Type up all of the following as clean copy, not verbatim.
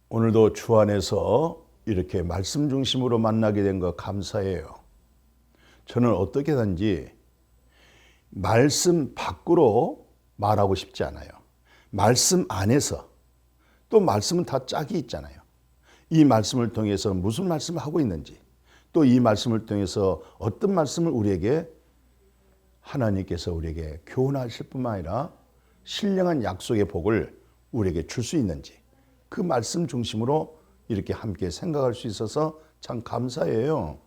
오늘도 주 안에서 이렇게 말씀 중심으로 만나게 된 거 감사해요. 저는 어떻게든지 말씀 밖으로 말하고 싶지 않아요. 말씀 안에서, 또 말씀은 다 짝이 있잖아요. 이 말씀을 통해서 무슨 말씀을 하고 있는지, 또 이 말씀을 통해서 어떤 말씀을 우리에게 하나님께서 우리에게 교훈하실 뿐만 아니라 신령한 약속의 복을 우리에게 줄 수 있는지, 그 말씀 중심으로 이렇게 함께 생각할 수 있어서 참 감사해요.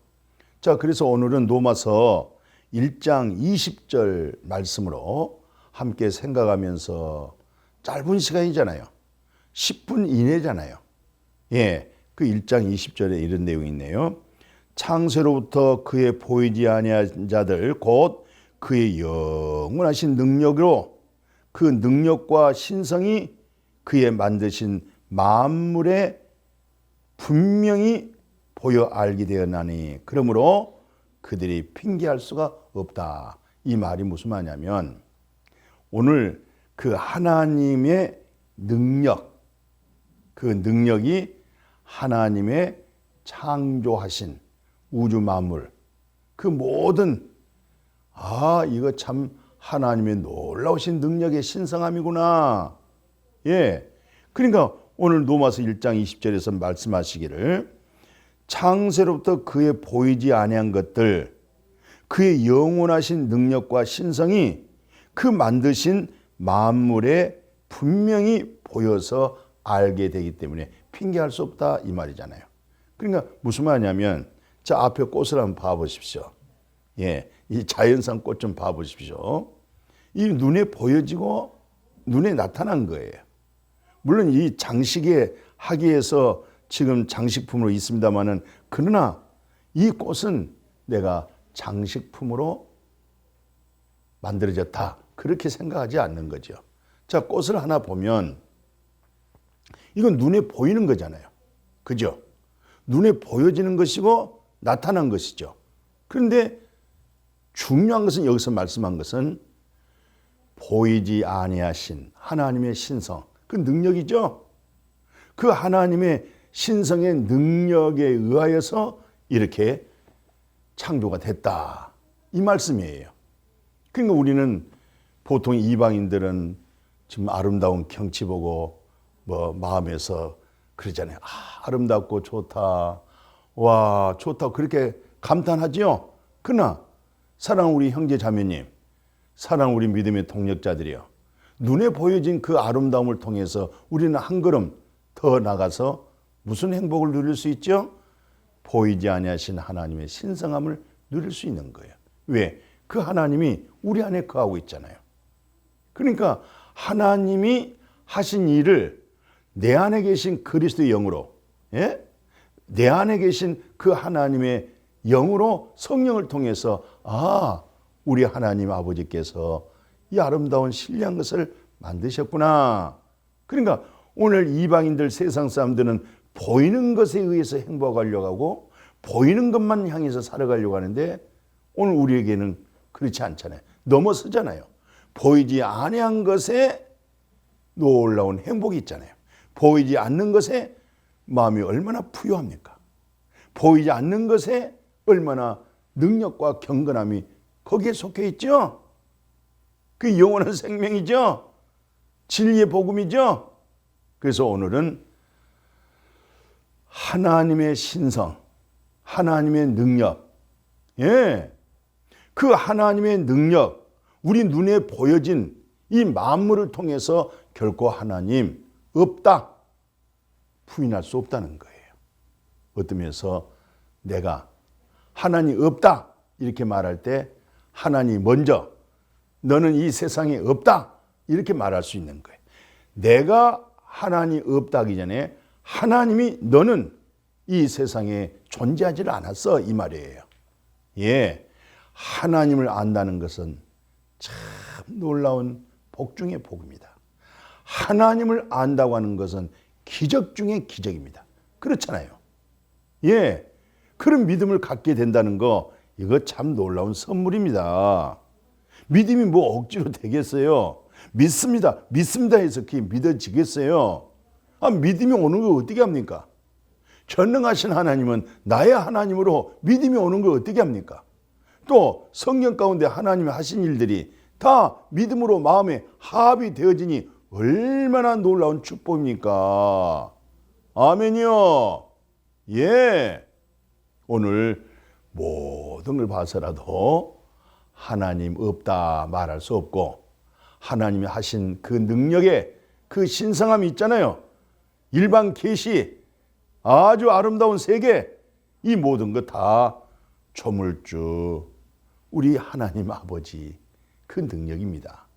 자, 그래서 오늘은 로마서 1장 20절 말씀으로 함께 생각하면서, 짧은 시간이잖아요. 10분 이내잖아요. 예, 그 1장 20절에 이런 내용이 있네요. 창세로부터 그의 보이지 아니한 자들 곧 그의 영원하신 능력으로 그 능력과 신성이 그의 만드신 만물에 분명히 보여 알게 되었나니 그러므로 그들이 핑계할 수가 없다. 이 말이 무슨 말이냐면, 오늘 그 하나님의 능력, 그 능력이 하나님의 창조하신 우주 만물, 그 모든, 이거 참 하나님의 놀라우신 능력의 신성함이구나. 예. 그러니까 오늘 로마서 1장 20절에서 말씀하시기를, 창세로부터 그의 보이지 아니한 것들, 그의 영원하신 능력과 신성이 그 만드신 만물에 분명히 보여서 알게 되기 때문에 핑계할 수 없다, 이 말이잖아요. 그러니까 무슨 말이냐면, 자, 앞에 꽃을 한번 봐보십시오. 예, 이 자연산 꽃 좀 봐보십시오. 이 눈에 보여지고 눈에 나타난 거예요. 물론 이 장식에 하기 위해서 지금 장식품으로 있습니다만은, 그러나 이 꽃은 내가 장식품으로 만들어졌다, 그렇게 생각하지 않는 거죠. 자, 꽃을 하나 보면 이건 눈에 보이는 거잖아요. 그죠? 눈에 보여지는 것이고 나타난 것이죠. 그런데 중요한 것은, 여기서 말씀한 것은 보이지 아니하신 하나님의 신성, 그 능력이죠. 그 하나님의 신성의 능력에 의하여서 이렇게 창조가 됐다, 이 말씀이에요. 그러니까 우리는 보통 이방인들은 지금 아름다운 경치 보고 마음에서 그러잖아요. 아름답고 좋다, 와 좋다, 그렇게 감탄하지요. 그러나 사랑하는 우리 형제 자매님, 사랑하는 우리 믿음의 동력자들이요, 눈에 보여진 그 아름다움을 통해서 우리는 한 걸음 더 나가서 무슨 행복을 누릴 수 있죠? 보이지 아니하신 하나님의 신성함을 누릴 수 있는 거예요. 왜? 그 하나님이 우리 안에 거하고 있잖아요. 그러니까 하나님이 하신 일을 내 안에 계신 그리스도의 영으로, 예? 내 안에 계신 그 하나님의 영으로, 성령을 통해서, 우리 하나님 아버지께서 이 아름다운 신비한 것을 만드셨구나. 그러니까 오늘 이방인들, 세상 사람들은 보이는 것에 의해서 행복하려고 하고 보이는 것만 향해서 살아가려고 하는데, 오늘 우리에게는 그렇지 않잖아요. 넘어서잖아요. 보이지 아니한 것에 놀라운 행복이 있잖아요. 보이지 않는 것에 마음이 얼마나 부유합니까? 보이지 않는 것에 얼마나 능력과 경건함이 거기에 속해 있죠. 그 영원한 생명이죠. 진리의 복음이죠. 그래서 오늘은 하나님의 신성, 하나님의 능력, 예, 그 하나님의 능력, 우리 눈에 보여진 이 만물을 통해서 결코 하나님 없다, 부인할 수 없다는 거예요. 어떤 면에서 내가 하나님 없다 이렇게 말할 때, 하나님 먼저, 너는 이 세상에 없다 이렇게 말할 수 있는 거예요. 내가 하나님 없다 하기 전에 하나님이 너는 이 세상에 존재하지 않았어, 이 말이에요. 예, 하나님을 안다는 것은 참 놀라운 복 중의 복입니다. 하나님을 안다고 하는 것은 기적 중의 기적입니다. 그렇잖아요. 예, 그런 믿음을 갖게 된다는 거, 이거 참 놀라운 선물입니다. 믿음이 뭐 억지로 되겠어요? 믿습니다, 믿습니다 해서 그게 믿어지겠어요? 믿음이 오는 걸 어떻게 합니까? 전능하신 하나님은 나의 하나님으로 믿음이 오는 걸 어떻게 합니까? 또 성경 가운데 하나님이 하신 일들이 다 믿음으로 마음에 합이 되어지니 얼마나 놀라운 축복입니까? 아멘이요. 예. 오늘 모든 걸 봐서라도 하나님 없다 말할 수 없고 하나님이 하신 그 능력에 그 신성함이 있잖아요. 일반 계시 아주 아름다운 세계 이 모든 것 다 조물주 우리 하나님 아버지 그 능력입니다.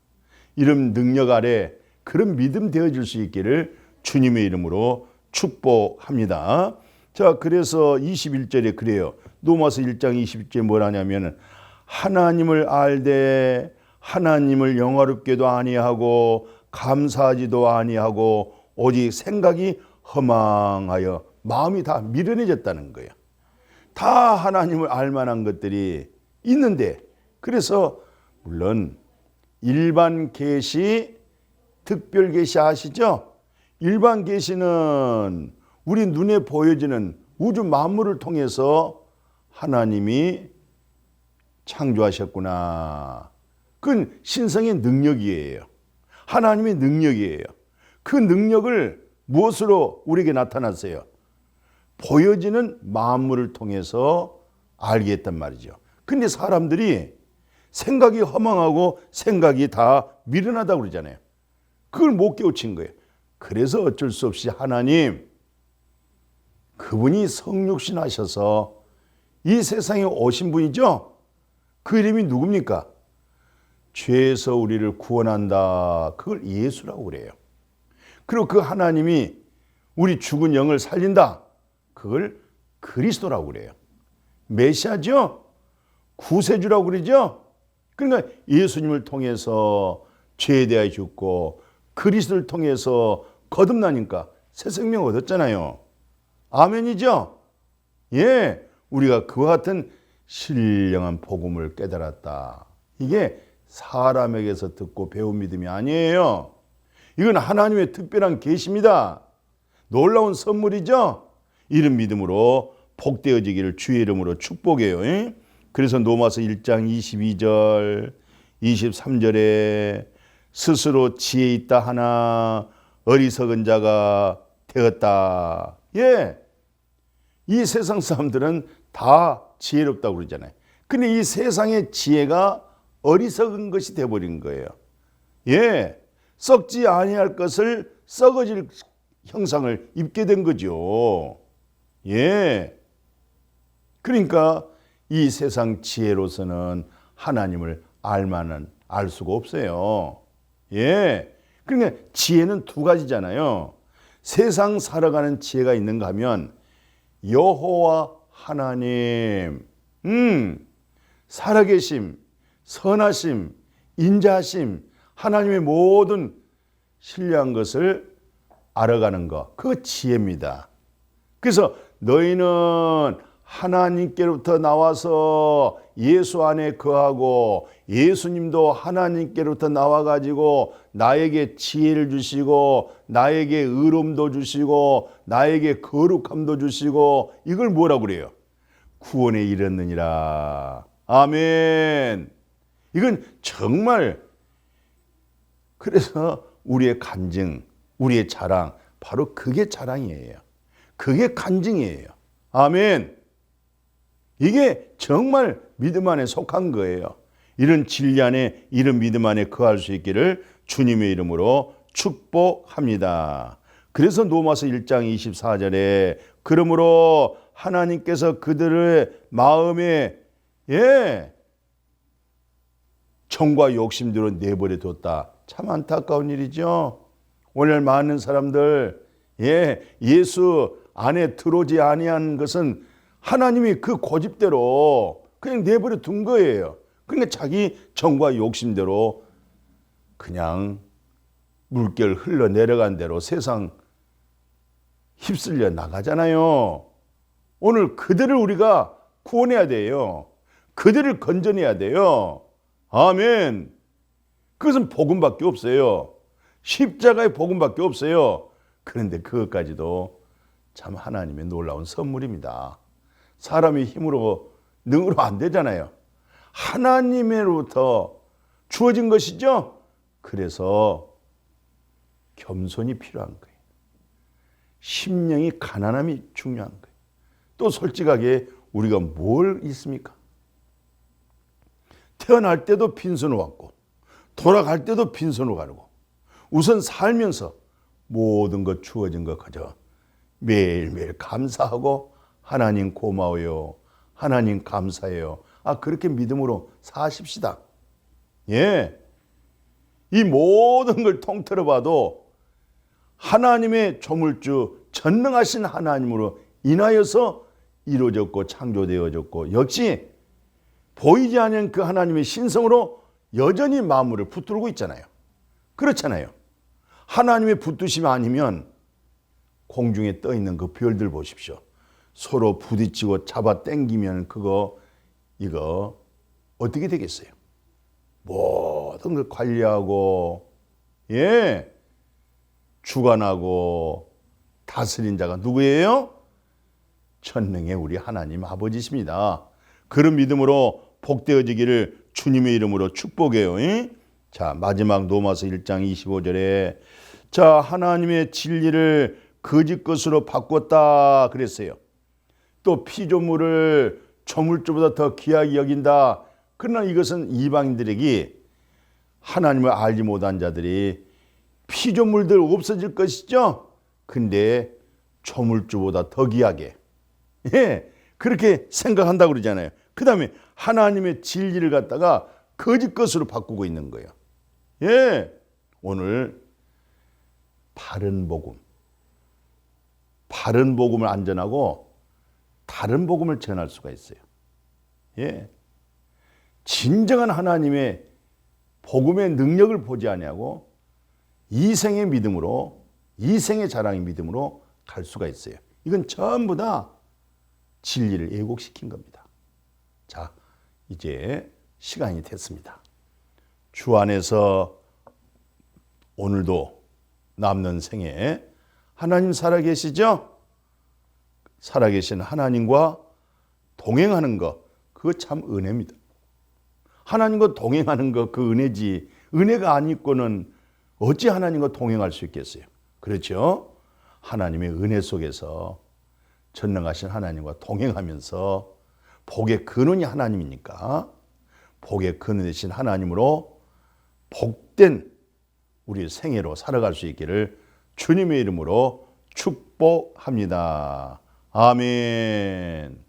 이런 능력 아래 그런 믿음 되어질 수 있기를 주님의 이름으로 축복합니다. 자, 그래서 21절에 그래요. 로마서 1장 21절에 뭘 하냐면 하나님을 알되 하나님을 영화롭게도 아니하고 감사하지도 아니하고 오직 생각이 허망하여 마음이 다 미련해졌다는 거예요. 다 하나님을 알 만한 것들이 있는데 그래서 물론 일반 계시, 특별 계시 아시죠? 일반 계시는 우리 눈에 보여지는 우주 만물을 통해서 하나님이 창조하셨구나. 그건 신성의 능력이에요. 하나님의 능력이에요. 그 능력을 무엇으로 우리에게 나타났어요? 보여지는 만물을 통해서 알게 했단 말이죠. 근데 사람들이 생각이 허망하고 생각이 다 미련하다고 그러잖아요. 그걸 못 깨우친 거예요. 그래서 어쩔 수 없이 하나님, 그분이 성육신 하셔서 이 세상에 오신 분이죠? 그 이름이 누굽니까? 죄에서 우리를 구원한다. 그걸 예수라고 그래요. 그리고 그 하나님이 우리 죽은 영을 살린다. 그걸 그리스도라고 그래요. 메시아죠? 구세주라고 그러죠? 그러니까 예수님을 통해서 죄에 대하여 죽고 그리스도를 통해서 거듭나니까 새 생명 얻었잖아요. 아멘이죠? 예, 우리가 그와 같은 신령한 복음을 깨달았다. 이게 사람에게서 듣고 배운 믿음이 아니에요. 이건 하나님의 특별한 계시입니다. 놀라운 선물이죠? 이런 믿음으로 복되어지기를 주의 이름으로 축복해요. 그래서 로마서 1장 22절, 23절에 스스로 지혜 있다 하나 어리석은 자가 되었다. 예, 이 세상 사람들은 다 지혜롭다고 그러잖아요. 근데 이 세상의 지혜가 어리석은 것이 되어버린 거예요. 예, 썩지 아니할 것을 썩어질 형상을 입게 된 거죠. 예, 그러니까 이 세상 지혜로서는 하나님을 알 수가 없어요. 예, 그러니까 지혜는 두 가지잖아요. 세상 살아가는 지혜가 있는가 하면 여호와 하나님, 살아계심, 선하심, 인자하심, 하나님의 모든 신뢰한 것을 알아가는 것, 그거 지혜입니다. 그래서 너희는 하나님께로부터 나와서 예수 안에 거하고 예수님도 하나님께로부터 나와가지고 나에게 지혜를 주시고 나에게 의로움도 주시고 나에게 거룩함도 주시고 이걸 뭐라고 그래요? 구원에 이르느니라. 아멘. 이건 정말 그래서 우리의 간증, 우리의 자랑, 바로 그게 자랑이에요. 그게 간증이에요. 아멘. 이게 정말 믿음 안에 속한 거예요. 이런 진리 안에, 이런 믿음 안에 거할 수 있기를 주님의 이름으로 축복합니다. 그래서 로마서 1장 24절에 그러므로 하나님께서 그들의 마음에 정과 욕심대로 내버려 뒀다. 참 안타까운 일이죠. 오늘 많은 사람들 예수 안에 들어오지 아니한 것은 하나님이 그 고집대로 그냥 내버려 둔 거예요. 그러니까 자기 정과 욕심대로 그냥 물결 흘러내려간 대로 세상 휩쓸려 나가잖아요. 오늘 그들을 우리가 구원해야 돼요. 그들을 건져내야 돼요. 아멘. 그것은 복음밖에 없어요. 십자가의 복음밖에 없어요. 그런데 그것까지도 참 하나님의 놀라운 선물입니다. 사람이 힘으로 능으로 안 되잖아요. 하나님으로부터 주어진 것이죠. 그래서 겸손이 필요한 거예요. 심령이 가난함이 중요한 거예요. 또 솔직하게 우리가 뭘 있습니까? 태어날 때도 빈손으로 왔고 돌아갈 때도 빈손으로 가고 우선 살면서 모든 것 주어진 것 가져 매일매일 감사하고 하나님 고마워요. 하나님 감사해요. 그렇게 믿음으로 사십시다. 예. 이 모든 걸 통틀어 봐도 하나님의 조물주 전능하신 하나님으로 인하여서 이루어졌고 창조되어졌고 역시 보이지 않는 그 하나님의 신성으로 여전히 만물을 붙들고 있잖아요. 그렇잖아요. 하나님의 붙드심 아니면 공중에 떠 있는 그 별들 보십시오. 서로 부딪히고 잡아 당기면 이거 어떻게 되겠어요? 모든 걸 관리하고 주관하고 다스린 자가 누구예요? 전능의 우리 하나님 아버지십니다. 그런 믿음으로 복되어지기를 주님의 이름으로 축복해요. 자, 마지막 로마서 1장 25절에 자, 하나님의 진리를 거짓 것으로 바꿨다 그랬어요. 또 피조물을 조물주보다 더 귀하게 여긴다. 그러나 이것은 이방인들에게 하나님을 알지 못한 자들이 피조물들 없어질 것이죠. 근데 조물주보다 더 귀하게 그렇게 생각한다고 그러잖아요. 그 다음에 하나님의 진리를 갖다가 거짓 것으로 바꾸고 있는 거예요. 오늘 바른 복음을 안 전하고 다른 복음을 전할 수가 있어요. 진정한 하나님의 복음의 능력을 보지 아니하고 이생의 믿음으로 이생의 자랑의 믿음으로 갈 수가 있어요. 이건 전부 다 진리를 왜곡시킨 겁니다. 자, 이제 시간이 됐습니다. 주 안에서 오늘도 남는 생에 하나님 살아계시죠? 살아계신 하나님과 동행하는 것, 그거 참 은혜입니다. 하나님과 동행하는 것, 그 은혜지. 은혜가 아니고는 어찌 하나님과 동행할 수 있겠어요? 그렇죠? 하나님의 은혜 속에서 전능하신 하나님과 동행하면서 복의 근원이 하나님이니까 복의 근원 되신 하나님으로 복된 우리 생애로 살아갈 수 있기를 주님의 이름으로 축복합니다. 아멘.